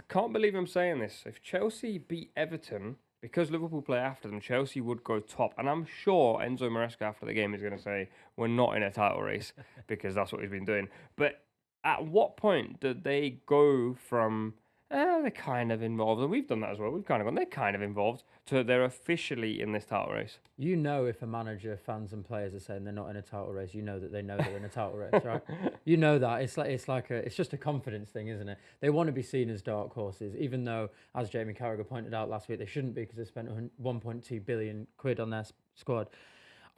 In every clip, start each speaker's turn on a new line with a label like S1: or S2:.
S1: can't believe I'm saying this. If Chelsea beat Everton, because Liverpool play after them, Chelsea would go top. And I'm sure Enzo Maresca after the game is going to say, we're not in a title race because that's what he's been doing. But at what point do they go from, they're kind of involved, and we've done that as well. We've kind of gone, they're kind of involved, to they're officially in this title race.
S2: You know, if a manager, fans, and players are saying they're not in a title race, you know that they know they're in a title race, right? You know that it's just a confidence thing, isn't it? They want to be seen as dark horses, even though, as Jamie Carragher pointed out last week, they shouldn't be because they spent 1.2 billion quid on their squad.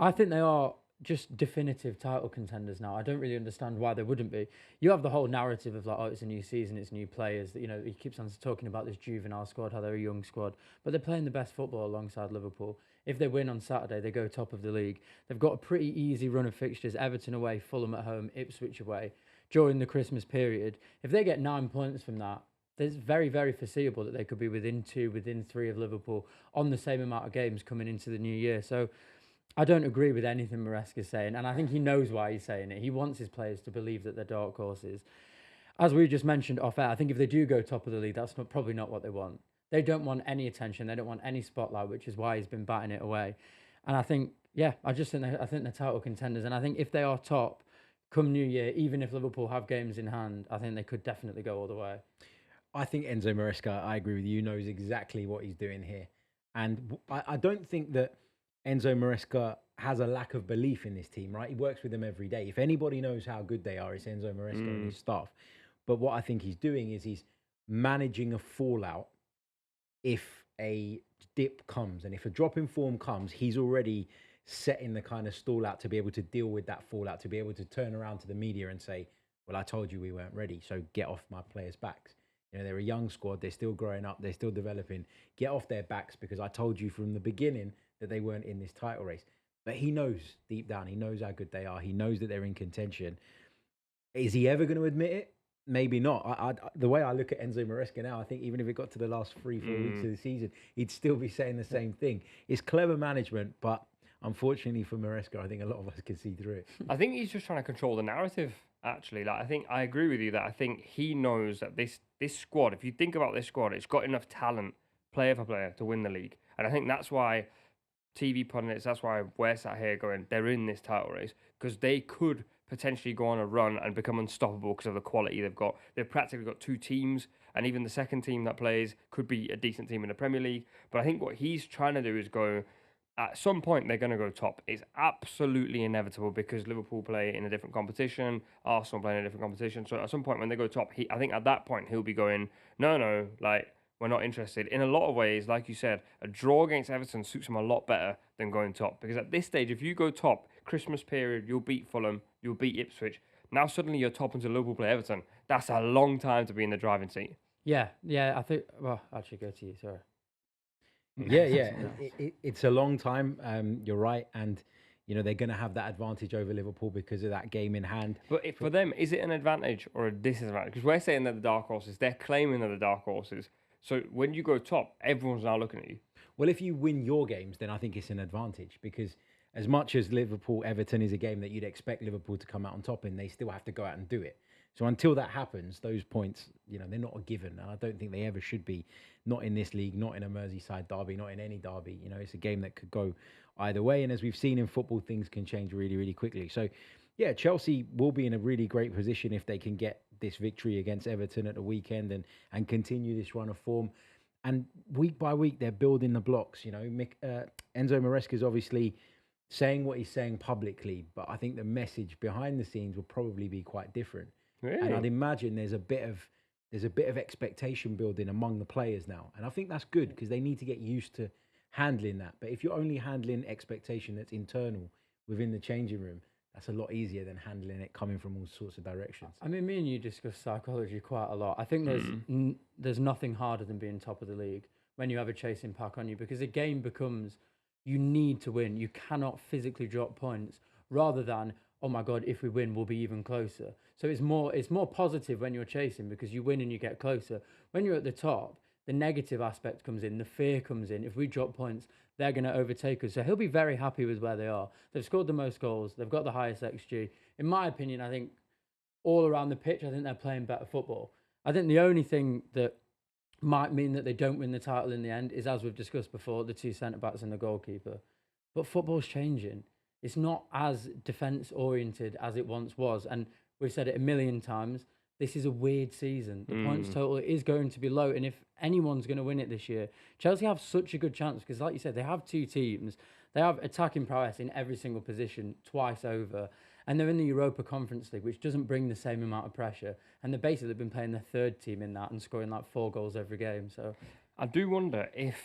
S2: I think they are just definitive title contenders now. I don't really understand why they wouldn't be. You have the whole narrative of like, oh, it's a new season, it's new players. That, you know, he keeps on talking about this juvenile squad, how they're a young squad, but they're playing the best football alongside Liverpool. If they win on Saturday, they go top of the league. They've got a pretty easy run of fixtures: Everton away, Fulham at home, Ipswich away during the Christmas period. If they get 9 points from that, there's very, very foreseeable that they could be within two, within three of Liverpool on the same amount of games coming into the new year. So I don't agree with anything Maresca's saying, and I think he knows why he's saying it. He wants his players to believe that they're dark horses. As we just mentioned off air, I think if they do go top of the league, that's probably not what they want. They don't want any attention. They don't want any spotlight, which is why he's been batting it away. And I think, yeah, I think they're title contenders. And I think if they are top come New Year, even if Liverpool have games in hand, I think they could definitely go all the way.
S3: I think Enzo Maresca, I agree with you, knows exactly what he's doing here. And I don't think that Enzo Maresca has a lack of belief in this team, right? He works with them every day. If anybody knows how good they are, it's Enzo Maresca and his staff. But what I think he's doing is he's managing a fallout if a dip comes. And if a drop in form comes, he's already setting the kind of stall out to be able to deal with that fallout, to be able to turn around to the media and say, well, I told you we weren't ready, so get off my players' backs. You know, they're a young squad. They're still growing up. They're still developing. Get off their backs because I told you from the beginning that they weren't in this title race. But he knows deep down, he knows how good they are. He knows that they're in contention. Is he ever going to admit it? Maybe not. The way I look at Enzo Maresca now, I think even if it got to the last 3-4 weeks of the season, he'd still be saying the same thing. It's clever management, but unfortunately for Maresca, I think a lot of us can see through it.
S1: I think he's just trying to control the narrative. Actually, like I think I agree with you that I think he knows that this squad. If you think about this squad, it's got enough talent, player for player, to win the league, and I think that's why TV pundits. That's why we're sat here going, they're in this title race because they could potentially go on a run and become unstoppable because of the quality they've got. They've practically got two teams, and even the second team that plays could be a decent team in the Premier League. But I think what he's trying to do is go, at some point they're going to go top. It's absolutely inevitable because Liverpool play in a different competition, Arsenal play in a different competition. So at some point when they go top, I think at that point he'll be going, no, like we're not interested. In a lot of ways, like you said, a draw against Everton suits him a lot better than going top because at this stage, if you go top, Christmas period, you'll beat Fulham, you'll beat Ipswich. Now suddenly you're top until Liverpool play Everton. That's a long time to be in the driving seat.
S2: Yeah, I think. Well, actually, go to you. Sorry.
S3: Yeah. It's a long time. You're right, and you know they're going to have that advantage over Liverpool because of that game in hand.
S1: But for them, is it an advantage or a disadvantage? Because we're saying they're the dark horses, they're claiming they're the dark horses. So when you go top, everyone's now looking at you.
S3: Well, if you win your games, then I think it's an advantage because as much as Liverpool Everton is a game that you'd expect Liverpool to come out on top in, they still have to go out and do it. So until that happens, those points, you know, they're not a given, and I don't think they ever should be. Not in this league, not in a Merseyside derby, not in any derby. You know, it's a game that could go either way, and as we've seen in football, things can change really, really quickly. So, yeah, Chelsea will be in a really great position if they can get this victory against Everton at the weekend and continue this run of form. And week by week, they're building the blocks. You know, Enzo Maresca is obviously saying what he's saying publicly, but I think the message behind the scenes will probably be quite different.
S1: Really?
S3: And I'd imagine there's a bit of expectation building among the players now, and I think that's good because they need to get used to handling that. But if you're only handling expectation that's internal within the changing room, that's a lot easier than handling it coming from all sorts of directions.
S2: I mean, me and you discuss psychology quite a lot. I think there's nothing harder than being top of the league when you have a chasing pack on you because a game becomes you need to win. You cannot physically drop points rather than, oh my God, if we win, we'll be even closer. So it's more positive when you're chasing because you win and you get closer. When you're at the top, the negative aspect comes in, the fear comes in. If we drop points, they're going to overtake us. So he'll be very happy with where they are. They've scored the most goals. They've got the highest XG. In my opinion, I think all around the pitch, I think they're playing better football. I think the only thing that might mean that they don't win the title in the end is, as we've discussed before, the two centre-backs and the goalkeeper. But football's changing. It's not as defence-oriented as it once was. And we've said it a million times, this is a weird season. The points total is going to be low. And if anyone's going to win it this year, Chelsea have such a good chance because, like you said, they have two teams. They have attacking prowess in every single position twice over. And they're in the Europa Conference League, which doesn't bring the same amount of pressure. And they've basically been playing their third team in that and scoring like 4 goals every game. So
S1: I do wonder if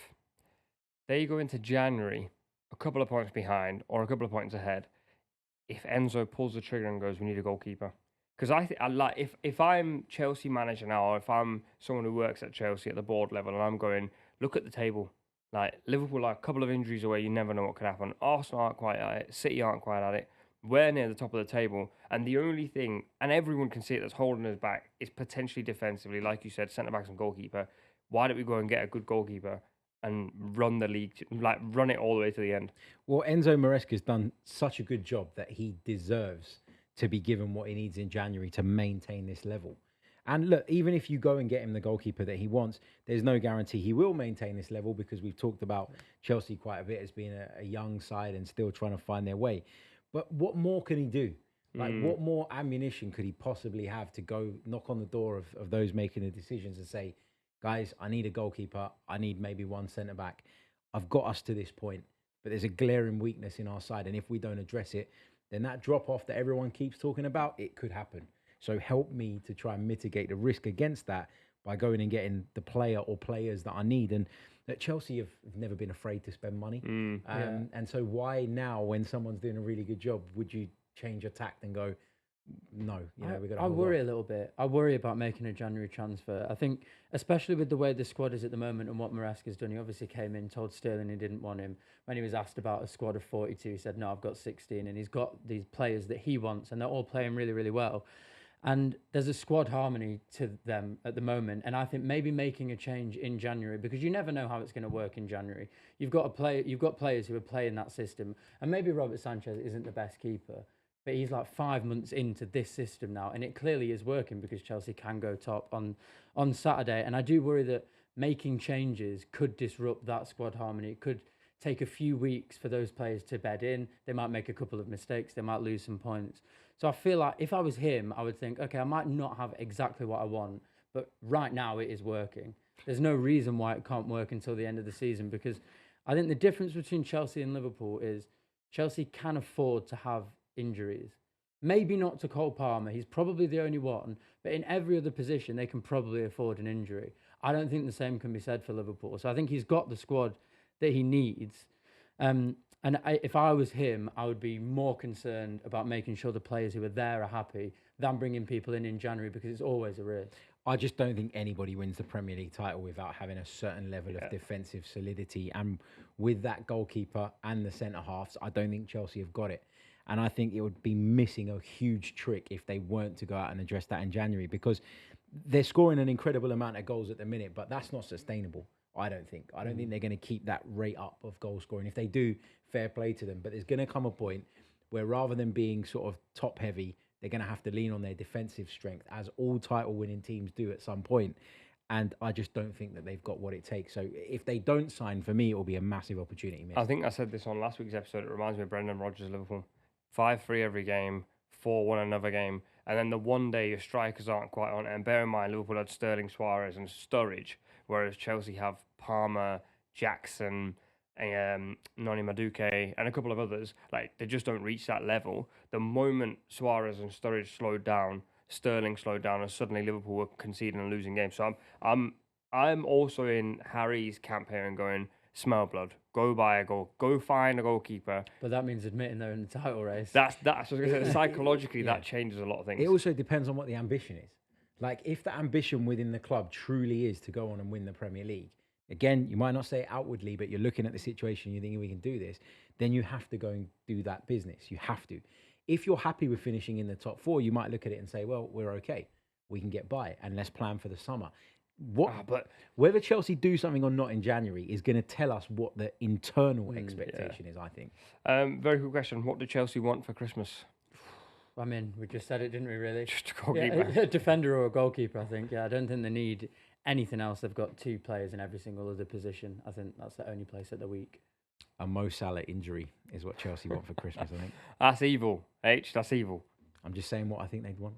S1: they go into January a couple of points behind or a couple of points ahead, if Enzo pulls the trigger and goes, we need a goalkeeper. Because I like if I'm Chelsea manager now, or if I'm someone who works at Chelsea at the board level, and I'm going, look at the table. Like Liverpool, like a couple of injuries away, you never know what could happen. Arsenal aren't quite at it. City aren't quite at it. We're near the top of the table, and the only thing, and everyone can see it, that's holding us back is potentially defensively, like you said, centre backs and goalkeeper. Why don't we go and get a good goalkeeper and run the league, like run it all the way to the end?
S3: Well, Enzo Maresca's done such a good job that he deserves to be given what he needs in January to maintain this level. And look, even if you go and get him the goalkeeper that he wants, there's no guarantee he will maintain this level because we've talked about Chelsea quite a bit as being a young side and still trying to find their way. But what more can he do? Like, what more ammunition could he possibly have to go knock on the door of those making the decisions and say, guys, I need a goalkeeper. I need maybe one centre-back. I've got us to this point, but there's a glaring weakness in our side. And if we don't address it, then that drop-off that everyone keeps talking about, it could happen. So help me to try and mitigate the risk against that by going and getting the player or players that I need. And that Chelsea have never been afraid to spend money. And so why now, when someone's doing a really good job, would you change your tact and go, no, you know, we're going to
S2: I worry a little bit. I worry about making a January transfer. I think, especially with the way the squad is at the moment and what Maresca's done, he obviously came in, told Sterling he didn't want him. When he was asked about a squad of 42, he said, no, I've got 16. And he's got these players that he wants, and they're all playing really, really well. And there's a squad harmony to them at the moment. And I think maybe making a change in January, because you never know how it's going to work in January. You've got players who are playing that system. And maybe Robert Sanchez isn't the best keeper, but he's like 5 months into this system now. And it clearly is working because Chelsea can go top on Saturday. And I do worry that making changes could disrupt that squad harmony. It could take a few weeks for those players to bed in. They might make a couple of mistakes. They might lose some points. So I feel like if I was him, I would think, okay, I might not have exactly what I want, but right now it is working. There's no reason why it can't work until the end of the season, because I think the difference between Chelsea and Liverpool is Chelsea can afford to have injuries. Maybe not to Cole Palmer. He's probably the only one, but in every other position, they can probably afford an injury. I don't think the same can be said for Liverpool. So I think he's got the squad that he needs. If I was him, I would be more concerned about making sure the players who are there are happy than bringing people in January, because it's always a risk.
S3: I just don't think anybody wins the Premier League title without having a certain level of defensive solidity. And with that goalkeeper and the centre-halves, I don't think Chelsea have got it. And I think it would be missing a huge trick if they weren't to go out and address that in January, because they're scoring an incredible amount of goals at the minute, but that's not sustainable. I don't think they're going to keep that rate up of goal scoring. If they do, fair play to them. But there's going to come a point where rather than being sort of top heavy, they're going to have to lean on their defensive strength, as all title winning teams do at some point. And I just don't think that they've got what it takes. So if they don't sign, for me, it will be a massive opportunity missed.
S1: I think I said this on last week's episode. It reminds me of Brendan Rodgers' Liverpool. 5-3 every game, 4-1 another game. And then the one day your strikers aren't quite on it. And bear in mind, Liverpool had Sterling, Suarez and Sturridge, whereas Chelsea have Palmer, Jackson, Noni Madueke, and a couple of others. Like, they just don't reach that level. The moment Suarez and Sturridge slowed down, Sterling slowed down, and suddenly Liverpool were conceding and losing games. So I'm also in Harry's camp here and going, smell blood, go buy a goal, go find a goalkeeper.
S2: But that means admitting they're in the title race.
S1: That's what I was going to say. Psychologically, that changes a lot of things.
S3: It also depends on what the ambition is. Like, if the ambition within the club truly is to go on and win the Premier League, again, you might not say it outwardly, but you're looking at the situation, you're thinking we can do this, then you have to go and do that business. You have to. If you're happy with finishing in the top 4, you might look at it and say, well, we're okay. We can get by, and let's plan for the summer. But whether Chelsea do something or not in January is going to tell us what the internal expectation is, I think.
S1: Very good question. What do Chelsea want for Christmas?
S2: I mean, we just said it, didn't we, really?
S1: Just a goalkeeper.
S2: A defender or a goalkeeper, I think. Yeah, I don't think they need anything else, they've got 2 players in every single other position. I think that's the only place at the week.
S3: A Mo Salah injury is what Chelsea want for Christmas, I think.
S1: That's evil, H. That's evil.
S3: I'm just saying what I think they'd want.